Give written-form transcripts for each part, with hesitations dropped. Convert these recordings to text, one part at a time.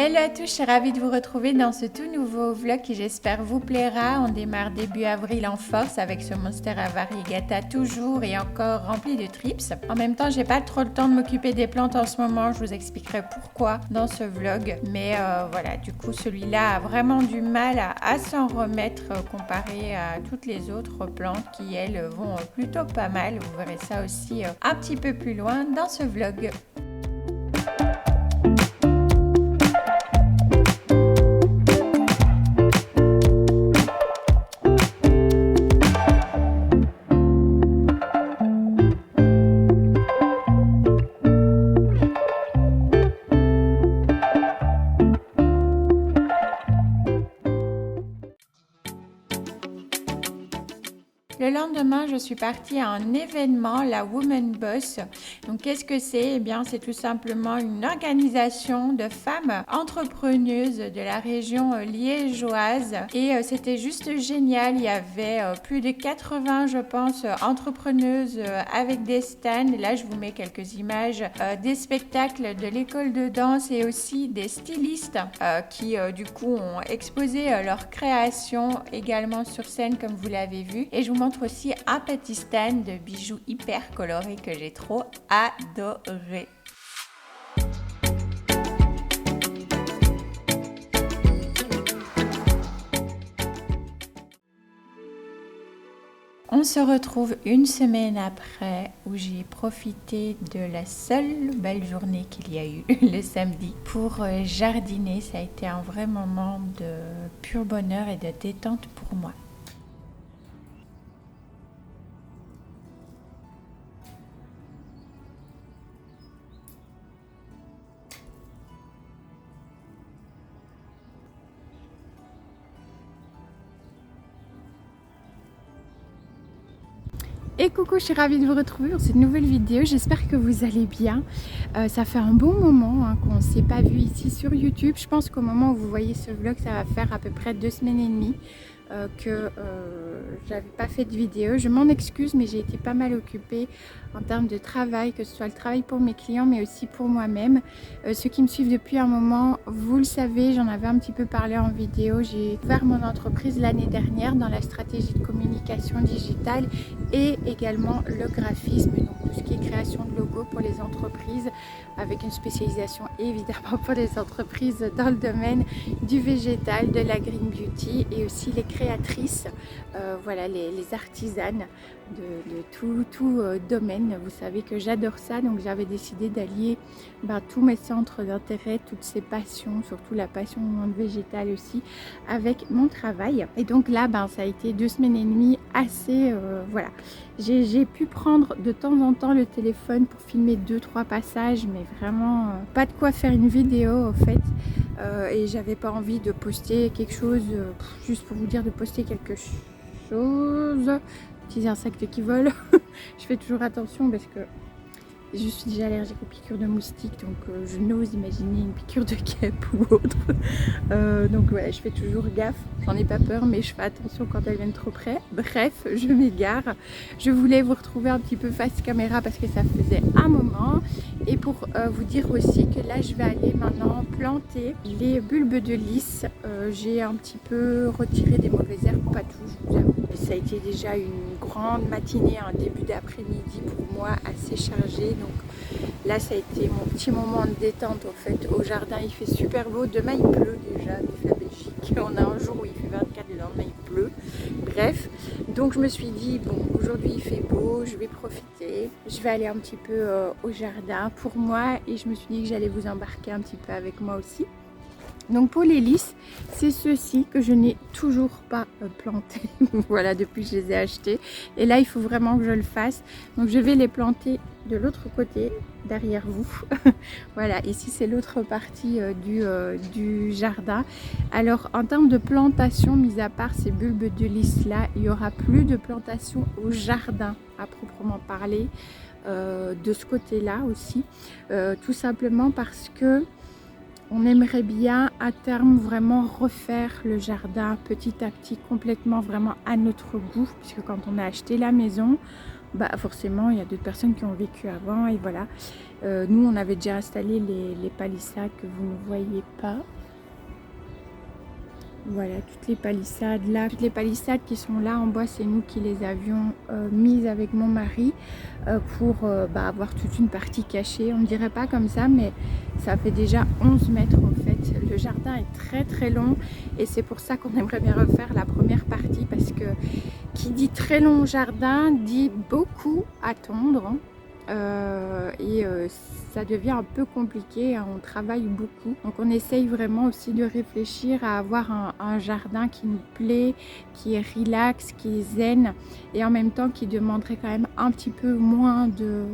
Hello à tous, je suis ravie de vous retrouver dans ce tout nouveau vlog qui j'espère vous plaira. On démarre début avril en force avec ce Monstera variegata toujours et encore rempli de trips. En même temps, j'ai pas trop le temps de m'occuper des plantes en ce moment, je vous expliquerai pourquoi dans ce vlog. Mais voilà, du coup celui-là a vraiment du mal à s'en remettre comparé à toutes les autres plantes qui elles vont plutôt pas mal. Vous verrez ça aussi un petit peu plus loin dans ce vlog. Le lendemain, je suis partie à un événement, la Woman Boss. Donc, qu'est-ce que c'est? Eh bien, c'est tout simplement une organisation de femmes entrepreneuses de la région liégeoise. Et c'était juste génial. Il y avait plus de 80, je pense, entrepreneuses avec des stands. Là, je vous mets quelques images des spectacles de l'école de danse et aussi des stylistes qui, du coup, ont exposé leur création également sur scène, comme vous l'avez vu. Et je vous montre aussi un petit stand de bijoux hyper colorés que j'ai trop adoré. On se retrouve une semaine après où j'ai profité de la seule belle journée qu'il y a eu le samedi pour jardiner. Ça a été un vrai moment de pur bonheur et de détente pour moi. Et coucou, je suis ravie de vous retrouver pour cette nouvelle vidéo, j'espère que vous allez bien. Ça fait un bon moment qu'on ne s'est pas vu ici sur YouTube. Je pense qu'au moment où vous voyez ce vlog, ça va faire à peu près 2 semaines et demie que j'avais pas fait de vidéo. Je m'en excuse, mais j'ai été pas mal occupée en termes de travail, que ce soit le travail pour mes clients mais aussi pour moi-même. Ceux qui me suivent depuis un moment, vous le savez, j'en avais un petit peu parlé en vidéo. J'ai ouvert mon entreprise l'année dernière dans la stratégie de communication digitale et également le graphisme, donc tout ce qui est création de logos pour les entreprises, avec une spécialisation évidemment pour les entreprises dans le domaine du végétal, de la green beauty et aussi les créatrices, voilà, les artisanes de tout domaine. Vous savez que j'adore ça, donc j'avais décidé d'allier tous mes centres d'intérêt, toutes ces passions, surtout la passion du monde végétal aussi, avec mon travail. Et donc là, ça a été 2 semaines et demie assez, voilà. J'ai pu prendre de temps en temps le téléphone pour filmer 2-3 passages, mais vraiment pas de quoi faire une vidéo en fait. Et j'avais pas envie de poster quelque chose, juste pour vous dire de poster quelque chose. Petits insectes qui volent. Je fais toujours attention parce que je suis déjà allergique aux piqûres de moustiques, donc je n'ose imaginer une piqûre de guêpe ou autre. Donc ouais, je fais toujours gaffe, j'en ai pas peur, mais je fais attention quand elles viennent trop près. Bref, je m'égare. Je voulais vous retrouver un petit peu face caméra parce que ça faisait un moment. Et pour vous dire aussi que là, je vais aller maintenant planter les bulbes de lys. J'ai un petit peu retiré des mauvaises herbes, pas tout, je vous avoue. Ça a été déjà une grande matinée, un début d'après-midi pour moi assez chargé. Donc là, ça a été mon petit moment de détente en fait. Au jardin, il fait super beau. Demain, il pleut déjà, vive la Belgique. On a un jour où il fait 24, le lendemain, il pleut. Bref, donc je me suis dit, bon, aujourd'hui, il fait beau, je vais profiter. Je vais aller un petit peu au jardin pour moi et je me suis dit que j'allais vous embarquer un petit peu avec moi aussi. Donc pour les lys, c'est ceux-ci que je n'ai toujours pas plantés. Voilà, depuis que je les ai achetés. Et là, il faut vraiment que je le fasse. Donc je vais les planter de l'autre côté, derrière vous. Voilà, ici c'est l'autre partie du jardin. Alors en termes de plantation, mis à part ces bulbes de lys là, il n'y aura plus de plantation au jardin à proprement parler. De ce côté-là aussi. Tout simplement parce que on aimerait bien à terme vraiment refaire le jardin petit à petit, complètement vraiment à notre goût, puisque quand on a acheté la maison, forcément il y a d'autres personnes qui ont vécu avant et voilà. Nous on avait déjà installé les palissades que vous ne voyez pas. Voilà, toutes les palissades là, toutes les palissades qui sont là en bois, c'est nous qui les avions mises avec mon mari pour avoir toute une partie cachée. On ne dirait pas comme ça, mais ça fait déjà 11 mètres en fait. Le jardin est très très long et c'est pour ça qu'on aimerait bien refaire la première partie, parce que qui dit très long jardin dit beaucoup attendre. Ça devient un peu compliqué, hein, on travaille beaucoup, donc on essaye vraiment aussi de réfléchir à avoir un jardin qui nous plaît, qui est relax, qui est zen, et en même temps qui demanderait quand même un petit peu moins de,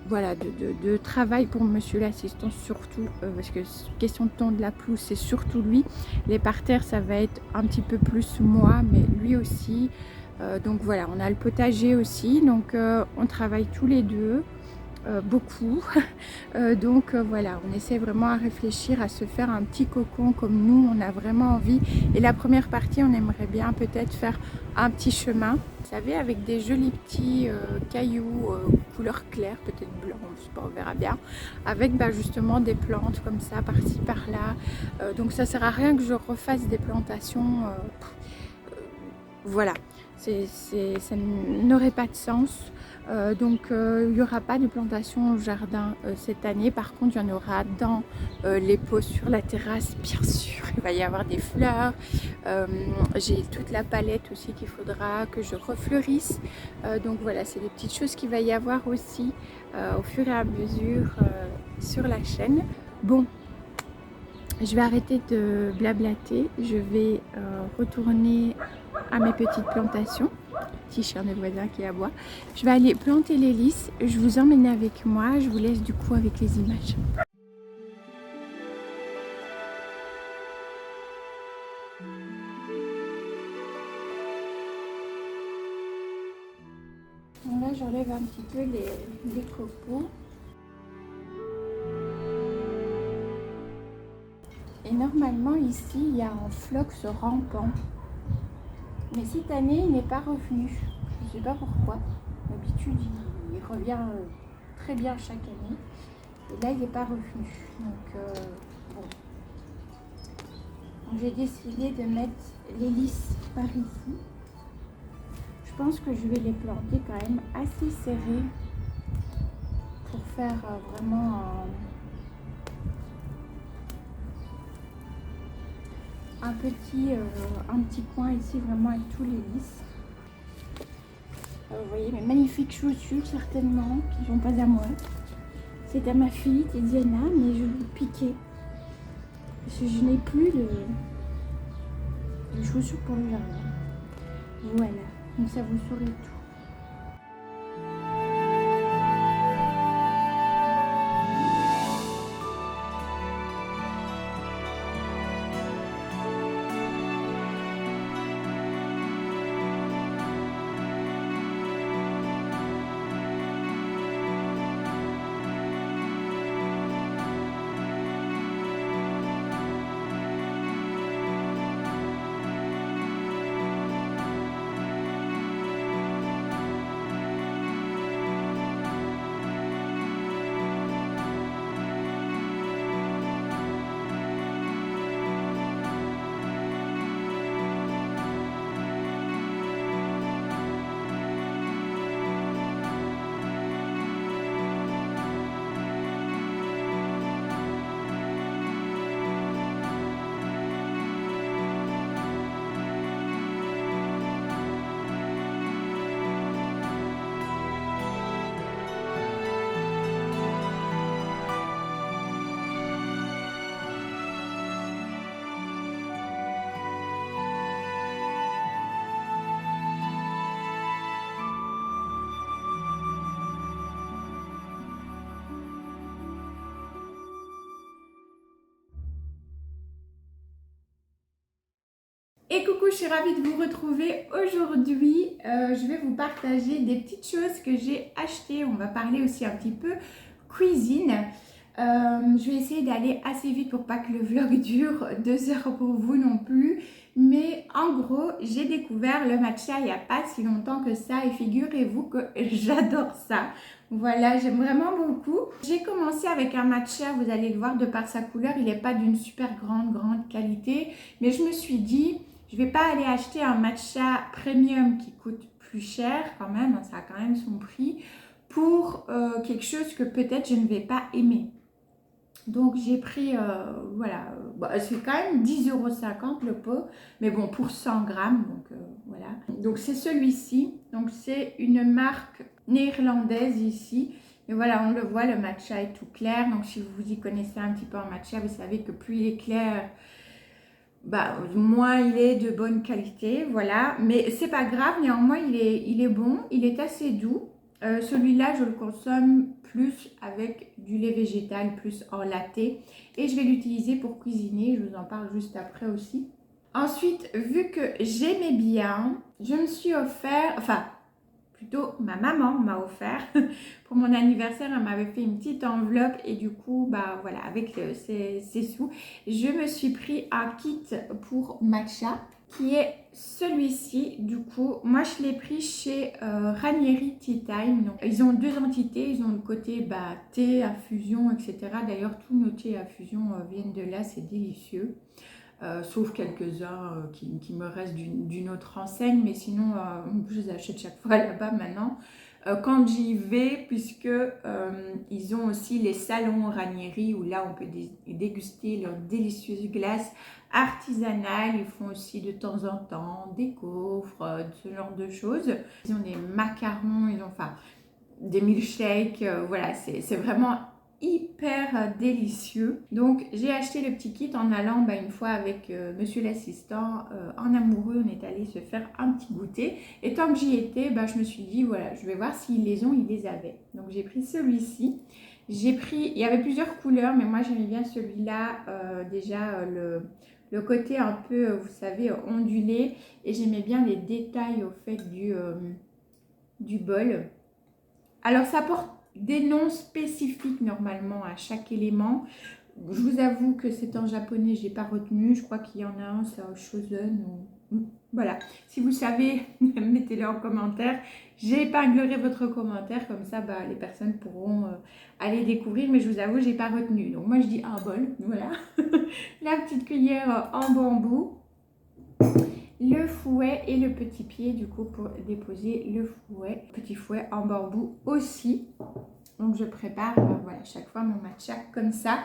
voilà, de travail pour monsieur l'assistant, surtout parce que question de temps de la pelouse, c'est surtout lui. Les parterres, ça va être un petit peu plus moi, mais lui aussi. Donc voilà, on a le potager aussi, donc on travaille tous les deux beaucoup. Voilà, on essaie vraiment à réfléchir à se faire un petit cocon comme nous, on a vraiment envie. Et la première partie, on aimerait bien peut-être faire un petit chemin, vous savez, avec des jolis petits cailloux couleur claire, peut-être blanc, je sais pas, on verra bien, avec justement des plantes comme ça, par-ci, par-là. Donc ça sert à rien que je refasse des plantations, voilà, ça n'aurait pas de sens. Il n'y aura pas de plantation au jardin cette année. Par contre, il y en aura dans les pots sur la terrasse, bien sûr. Il va y avoir des fleurs. J'ai toute la palette aussi qu'il faudra que je refleurisse. Donc voilà, c'est des petites choses qu'il va y avoir aussi au fur et à mesure sur la chaîne. Bon, je vais arrêter de blablater. Je vais retourner à mes petites plantations. Petit chien de voisin qui aboie. Je vais aller planter les lys. Je vous emmène avec moi. Je vous laisse du coup avec les images. Donc là, j'enlève un petit peu les copeaux. Et normalement, ici, il y a un phlox rampant. Mais cette année, il n'est pas revenu. Je ne sais pas pourquoi. D'habitude, il revient très bien chaque année. Et là, il n'est pas revenu. Donc, bon. Donc, j'ai décidé de mettre les lys par ici. Je pense que je vais les planter quand même assez serrés pour faire vraiment un petit coin ici, vraiment avec tous les lys. Vous voyez mes magnifiques chaussures, certainement, qui ne sont pas à moi. C'est à ma fille, Diana, mais je vais piquer. Parce que je n'ai plus de chaussures pour le jardin. Voilà, donc ça vous saurez tout. Et coucou, je suis ravie de vous retrouver aujourd'hui. Je vais vous partager des petites choses que j'ai achetées. On va parler aussi un petit peu cuisine. Je vais essayer d'aller assez vite pour pas que le vlog dure 2 heures pour vous non plus. Mais en gros, j'ai découvert le matcha il n'y a pas si longtemps que ça et figurez-vous que j'adore ça. Voilà, j'aime vraiment beaucoup. J'ai commencé avec un matcha, vous allez le voir de par sa couleur, il n'est pas d'une super grande qualité. Mais je me suis dit, je vais pas aller acheter un matcha premium qui coûte plus cher quand même, ça a quand même son prix, pour quelque chose que peut-être je ne vais pas aimer. Donc j'ai pris, voilà, bah, c'est quand même 10,50 € le pot, mais bon, pour 100 grammes, donc voilà. Donc c'est celui-ci, donc c'est une marque néerlandaise ici. Et voilà, on le voit, le matcha est tout clair. Donc si vous y connaissez un petit peu en matcha, vous savez que plus il est clair, bah, moins il est de bonne qualité, voilà. Mais c'est pas grave, néanmoins il est bon, il est assez doux. Celui-là, je le consomme plus avec du lait végétal, plus en latte. Et je vais l'utiliser pour cuisiner, je vous en parle juste après aussi. Ensuite, vu que j'aimais bien, je me suis offert, enfin, plutôt ma maman m'a offert pour mon anniversaire, elle m'avait fait une petite enveloppe et du coup bah voilà, avec ses sous, je me suis pris un kit pour matcha qui est celui-ci. Du coup moi je l'ai pris chez Ranieri Tea Time. Donc, ils ont deux entités, ils ont le côté bah, thé, infusion, etc. D'ailleurs tous nos thés à infusion viennent de là, c'est délicieux. Sauf quelques-uns qui me restent d'une autre enseigne, mais sinon je les achète chaque fois là-bas maintenant. Quand j'y vais, puisque ils ont aussi les salons Ranieri où là on peut déguster leurs délicieuses glaces artisanales. Ils font aussi de temps en temps des gaufres, ce genre de choses. Ils ont des macarons, ils ont enfin des milkshakes, voilà, c'est vraiment hyper délicieux. Donc j'ai acheté le petit kit en allant une fois avec monsieur l'assistant en amoureux, on est allé se faire un petit goûter et tant que j'y étais, je me suis dit voilà, je vais voir s'ils les ont, ils les avaient. Donc j'ai pris celui-ci, j'ai pris, il y avait plusieurs couleurs mais moi j'aimais bien celui-là, déjà le côté un peu, vous savez, ondulé, et j'aimais bien les détails au fait du bol. Alors, ça porte des noms spécifiques normalement à chaque élément. Je vous avoue que c'est en japonais, je n'ai pas retenu. Je crois qu'il y en a un, c'est un Shozen. Voilà. Si vous savez, mettez-le en commentaire. J'épinglerai votre commentaire, comme ça les personnes pourront aller découvrir. Mais je vous avoue, je n'ai pas retenu. Donc moi, je dis un bol. Voilà. La petite cuillère en bambou. Le fouet et le petit pied du coup pour déposer le fouet, petit fouet en bambou aussi. Donc je prépare voilà, chaque fois mon matcha comme ça.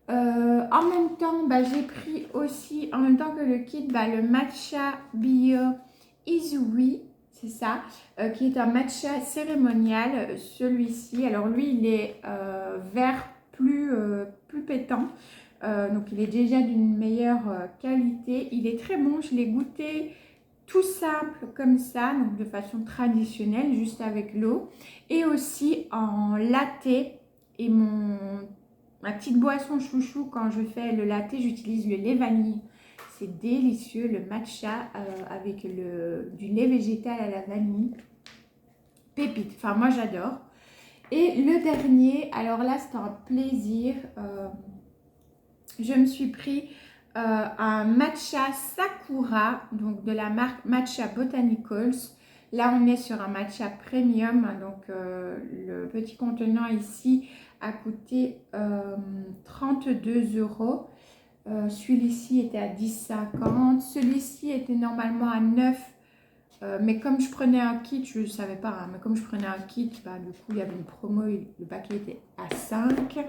En même temps, j'ai pris aussi, en même temps que le kit, le matcha bio Izui, c'est ça, qui est un matcha cérémonial. Celui-ci, alors lui il est vert plus pétant. Donc il est déjà d'une meilleure qualité. Il est très bon, je l'ai goûté tout simple comme ça, donc de façon traditionnelle, juste avec l'eau. Et aussi en latte. Et ma petite boisson chouchou, quand je fais le latte, j'utilise le lait vanille. C'est délicieux, le matcha avec du lait végétal à la vanille. Pépite, enfin moi j'adore. Et le dernier, alors là c'est un plaisir. Je me suis pris un matcha Sakura, donc de la marque Matcha Botanicals. Là, on est sur un matcha premium, donc le petit contenant ici a coûté 32 €. Celui-ci était à 10,50 €. Celui-ci était normalement à 9 €. Mais comme je prenais un kit, je ne savais pas, hein, mais comme je prenais un kit, du coup, il y avait une promo, le paquet était à 5 €.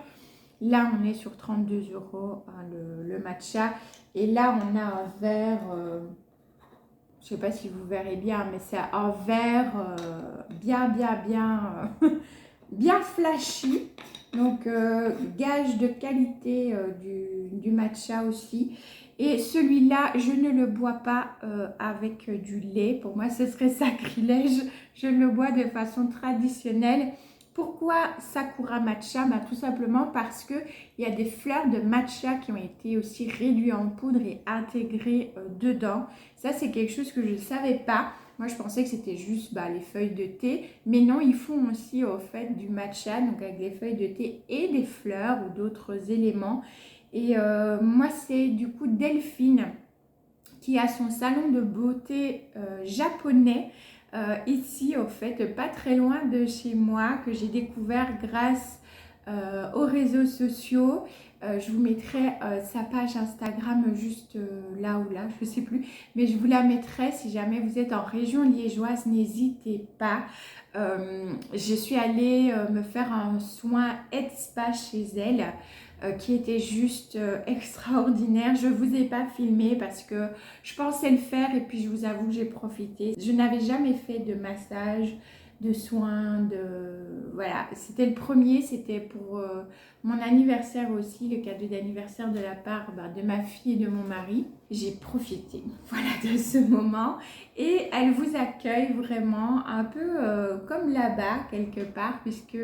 Là, on est sur 32 €, hein, le matcha. Et là, on a un verre, je ne sais pas si vous verrez bien, mais c'est un verre bien flashy. Donc, gage de qualité du matcha aussi. Et celui-là, je ne le bois pas avec du lait. Pour moi, ce serait sacrilège. Je le bois de façon traditionnelle. Pourquoi Sakura Matcha? Tout simplement parce qu'il y a des fleurs de matcha qui ont été aussi réduites en poudre et intégrées dedans. Ça, c'est quelque chose que je ne savais pas. Moi, je pensais que c'était juste les feuilles de thé. Mais non, ils font aussi, au fait, du matcha, donc avec des feuilles de thé et des fleurs ou d'autres éléments. Et moi, c'est du coup Delphine qui a son salon de beauté japonais ici, au fait, pas très loin de chez moi, que j'ai découvert grâce aux réseaux sociaux. Je vous mettrai sa page Instagram juste là ou là, je ne sais plus, mais je vous la mettrai si jamais vous êtes en région liégeoise, n'hésitez pas. Je suis allée me faire un soin head spa chez elle qui était juste extraordinaire. Je ne vous ai pas filmé parce que je pensais le faire et puis je vous avoue que j'ai profité. Je n'avais jamais fait de massage, de soins, voilà. C'était le premier, c'était pour mon anniversaire aussi, le cadeau d'anniversaire de la part de ma fille et de mon mari. J'ai profité, voilà, de ce moment et elle vous accueille vraiment un peu comme là-bas quelque part puisque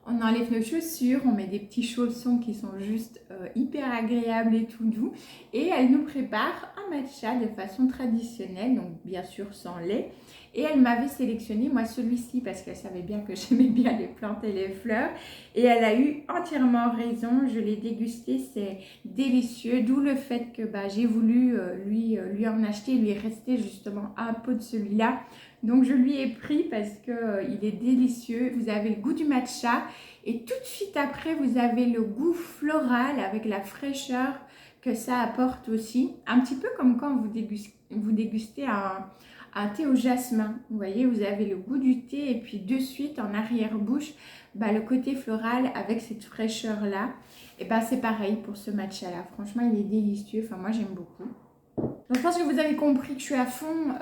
on enlève nos chaussures, on met des petits chaussons qui sont juste hyper agréables et tout doux. Et elle nous prépare un matcha de façon traditionnelle, donc bien sûr sans lait. Et elle m'avait sélectionné, moi, celui-ci parce qu'elle savait bien que j'aimais bien les plantes et les fleurs. Et elle a eu entièrement raison, je l'ai dégusté, c'est délicieux. D'où le fait que j'ai voulu lui en acheter, lui rester justement un pot de celui-là. Donc je lui ai pris parce qu'il est délicieux. Vous avez le goût du matcha et tout de suite après vous avez le goût floral avec la fraîcheur que ça apporte aussi. Un petit peu comme quand vous dégustez un thé au jasmin. Vous voyez, vous avez le goût du thé et puis de suite en arrière-bouche, le côté floral avec cette fraîcheur-là. Et c'est pareil pour ce matcha-là. Franchement, il est délicieux. Enfin, moi, j'aime beaucoup. Donc je pense que vous avez compris que je suis à fond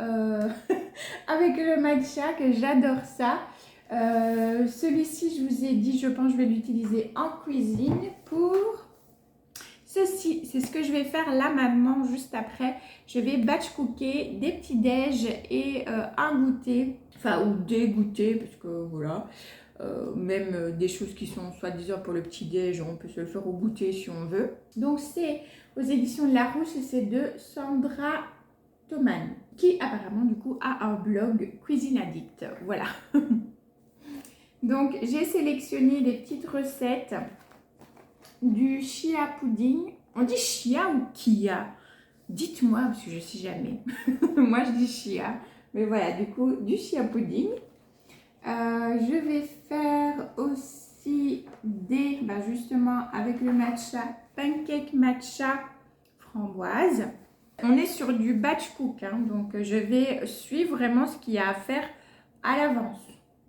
avec le matcha, que j'adore ça. Celui-ci, je vous ai dit, je pense que je vais l'utiliser en cuisine pour ceci. C'est ce que je vais faire là maintenant, juste après. Je vais batch cooker des petits déj et un goûter, enfin ou des goûters, parce que voilà. Même des choses qui sont soi-disant pour le petit déj, on peut se le faire au goûter si on veut. Donc c'est aux éditions de Larousse et c'est de Sandra Thoman, qui apparemment du coup a un blog Cuisine Addict. Voilà. Donc j'ai sélectionné des petites recettes du chia pudding. On dit chia ou kia? Dites-moi parce que je ne sais jamais. Moi je dis chia. Mais voilà, du coup du chia pudding. Je vais faire aussi des, justement avec le matcha, pancake matcha framboise. On est sur du batch cook, hein, donc je vais suivre vraiment ce qu'il y a à faire à l'avance.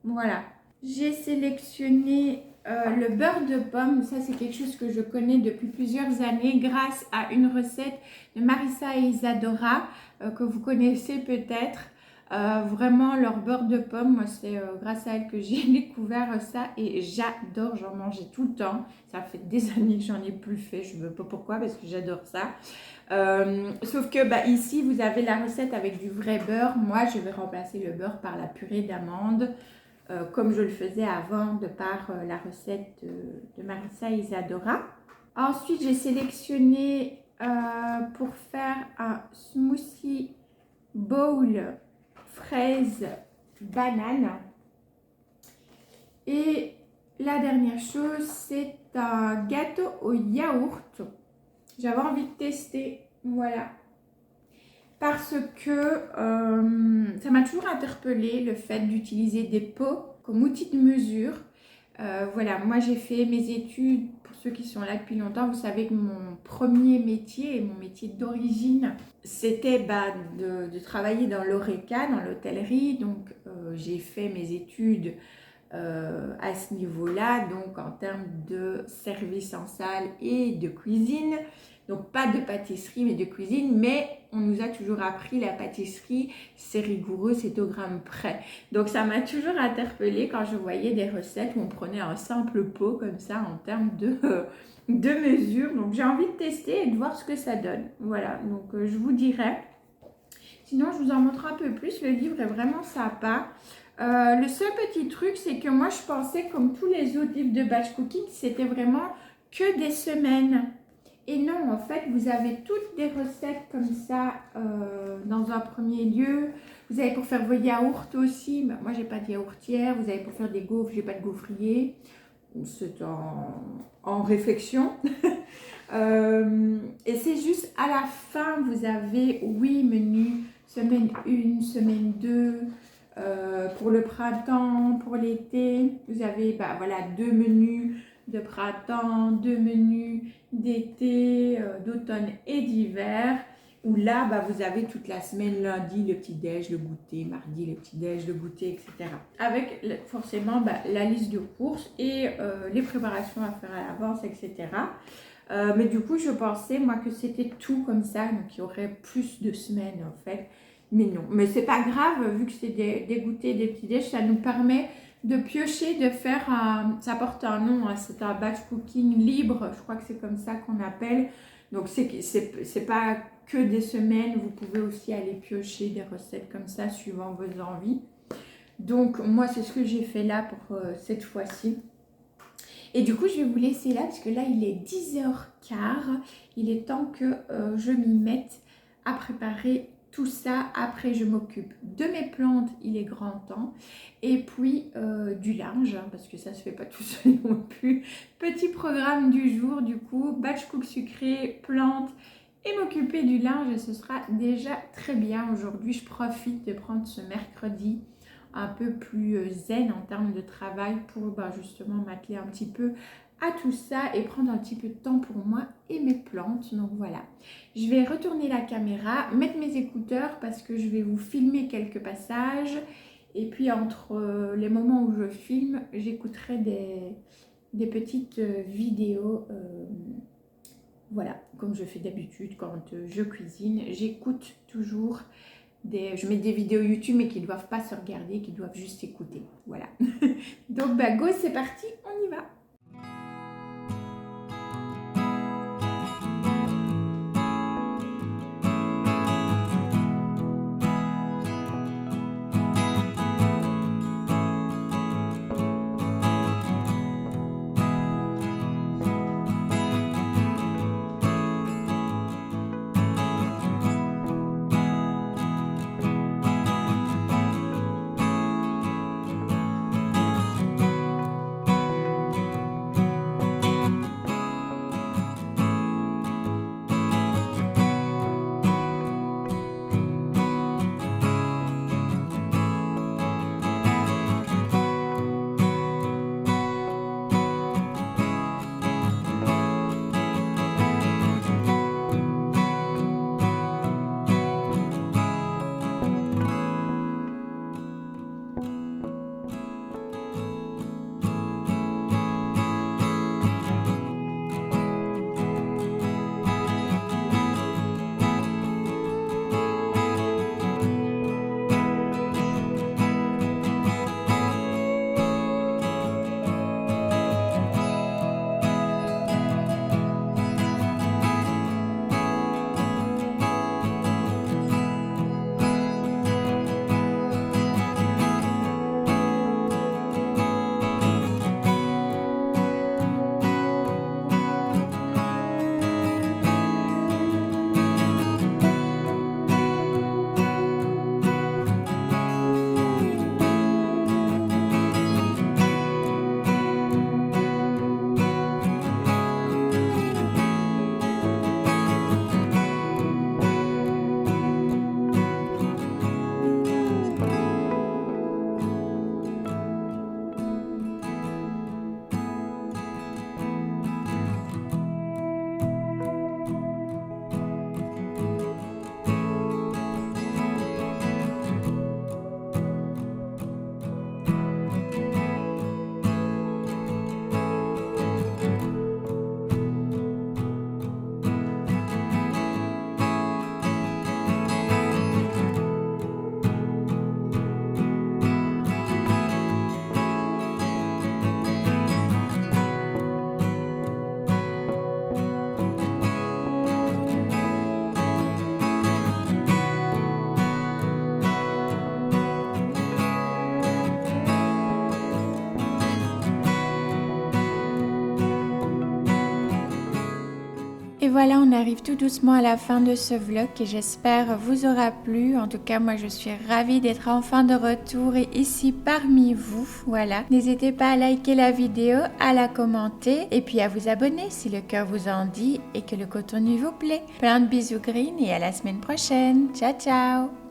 Voilà. J'ai sélectionné le beurre de pomme. Ça, c'est quelque chose que je connais depuis plusieurs années grâce à une recette de Marissa et Isadora que vous connaissez peut-être. Vraiment leur beurre de pomme, moi c'est grâce à elle que j'ai découvert ça et j'adore, j'en mangeais tout le temps. Ça fait des années que j'en ai plus fait, je ne sais pas pourquoi parce que j'adore ça. Sauf que ici vous avez la recette avec du vrai beurre. Moi je vais remplacer le beurre par la purée d'amande comme je le faisais avant de par la recette de Marissa et Isadora. Ensuite j'ai sélectionné pour faire un smoothie bowl fraise, banane. Et la dernière chose, c'est un gâteau au yaourt. J'avais envie de tester, voilà. Parce que ça m'a toujours interpellée le fait d'utiliser des pots comme outil de mesure. Voilà, moi j'ai fait mes études, pour ceux qui sont là depuis longtemps, vous savez que mon premier métier, mon métier d'origine, c'était de travailler dans l'ORECA, dans l'hôtellerie. Donc j'ai fait mes études à ce niveau-là, donc en termes de service en salle et de cuisine. Donc pas de pâtisserie mais de cuisine, mais on nous a toujours appris la pâtisserie, c'est rigoureux, c'est au gramme près. Donc ça m'a toujours interpellée quand je voyais des recettes où on prenait un simple pot comme ça en termes de mesure. Donc j'ai envie de tester et de voir ce que ça donne. Voilà, donc je vous dirai. Sinon je vous en montre un peu plus, le livre est vraiment sympa. Le seul petit truc, c'est que moi je pensais comme tous les autres livres de batch cooking, c'était vraiment que des semaines. Et non, en fait, vous avez toutes des recettes comme ça dans un premier lieu. Vous avez pour faire vos yaourts aussi. Ben, moi, j'ai pas de yaourtière. Vous avez pour faire des gaufres, j'ai pas de gaufrier. C'est en réflexion. Et c'est juste à la fin, vous avez 8 menus, semaine 1, semaine 2, pour le printemps, pour l'été. Vous avez bah, voilà, 2 menus de printemps, 2 menus d'été, d'automne et d'hiver. Où là, bah, vous avez toute la semaine, lundi, le petit-déj, le goûter, mardi, le petit-déj, le goûter, etc. Avec forcément bah, la liste de courses et les préparations à faire à l'avance, etc. Mais du coup, je pensais, moi, que c'était tout comme ça, donc il y aurait plus de semaines, en fait. Mais non, mais c'est pas grave, vu que c'est des goûters, des petits-déj, ça nous permet de piocher, de faire un... Ça porte un nom, hein, c'est un batch cooking libre, je crois que c'est comme ça qu'on appelle. Donc, c'est pas que des semaines, vous pouvez aussi aller piocher des recettes comme ça, suivant vos envies. Donc, moi, c'est ce que j'ai fait là pour cette fois-ci. Et du coup, je vais vous laisser là, parce que là, il est 10h15. Il est temps que je m'y mette à préparer tout ça. Après, je m'occupe de mes plantes, il est grand temps. Et puis, du linge, hein, parce que ça ne se fait pas tout seul non plus. Petit programme du jour, du coup, batch cook sucré, plantes et m'occuper du linge. Et ce sera déjà très bien. Aujourd'hui, je profite de prendre ce mercredi un peu plus zen en termes de travail pour bah, justement m'atteler un petit peu à tout ça et prendre un petit peu de temps pour moi et mes plantes. Donc voilà, je vais retourner la caméra, mettre mes écouteurs parce que je vais vous filmer quelques passages et puis entre les moments où je filme, j'écouterai des petites vidéos. Voilà, comme je fais d'habitude quand je cuisine, j'écoute toujours je mets des vidéos YouTube mais qui ne doivent pas se regarder, qui doivent juste écouter. Voilà. Donc bah go, c'est parti, on y va. voilà, on arrive tout doucement à la fin de ce vlog qui j'espère vous aura plu. En tout cas, moi je suis ravie d'être enfin de retour et ici parmi vous. Voilà, n'hésitez pas à liker la vidéo, à la commenter et puis à vous abonner si le cœur vous en dit et que le contenu vous plaît. Plein de bisous green et à la semaine prochaine. Ciao ciao.